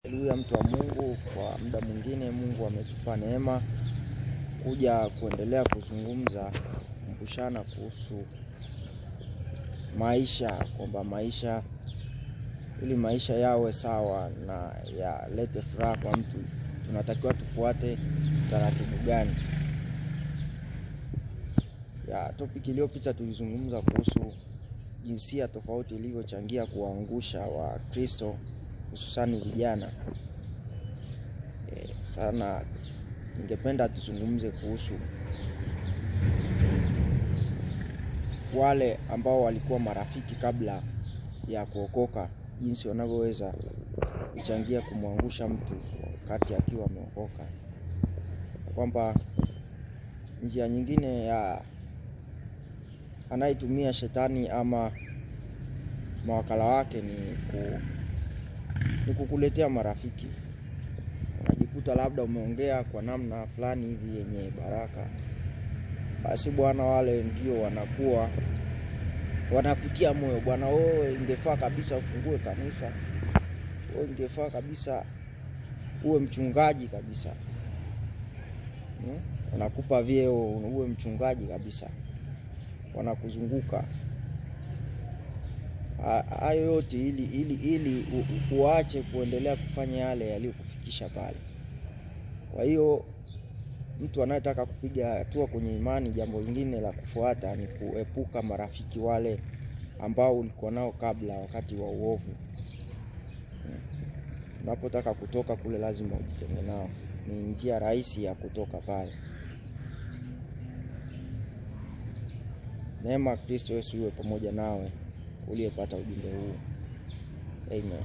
Haleluya, mtu wa Mungu. Kwa muda mwingine Mungu ametupa neema kuja kuendelea kuzungumza, kumbushana kuhusu maisha, kwamba maisha ili maisha yawe sawa na yalete furaha kwa mtu, tunatakiwa tufuate taratibu gani? Topic iliyopita tulizungumza kuhusu jinsia tofauti ilivyochangia kuangusha wa Kristo, hususani vijana. Sana ningependa tuzungumze kuhusu wale ambao walikuwa marafiki kabla ya kuokoka, jinsi wanavyoweza kuchangia kumwangusha mtu wakati akiwa ameokoka. Kwamba njia nyingine ya anayetumia shetani ama mawakala wake ni kukuletea marafiki. Unajikuta labda umeongea kwa namna fulani hivi yenye baraka, basi bwana, wale ndio wanakutia moyo, bwana, ingefaa kabisa ufungue kanisa, ingefaa kabisa uwe mchungaji kabisa. Wanakupa vyeo uwe mchungaji kabisa, wanakuzunguka. Hayo yote ili uache kuendelea kufanya yale yaliyokufikisha pale. Kwa hiyo mtu anayetaka kupiga hatua kwenye imani, jambo lingine la kufuata ni kuepuka marafiki wale ambao ulikuwa nao kabla, wakati wa uovu. Unapotaka kutoka kule lazima ujitenge nao. Ni njia rahisi ya kutoka pale. Neema Kristo Yesu iwe pamoja nawe uliyepata ujumbe huu. Amen.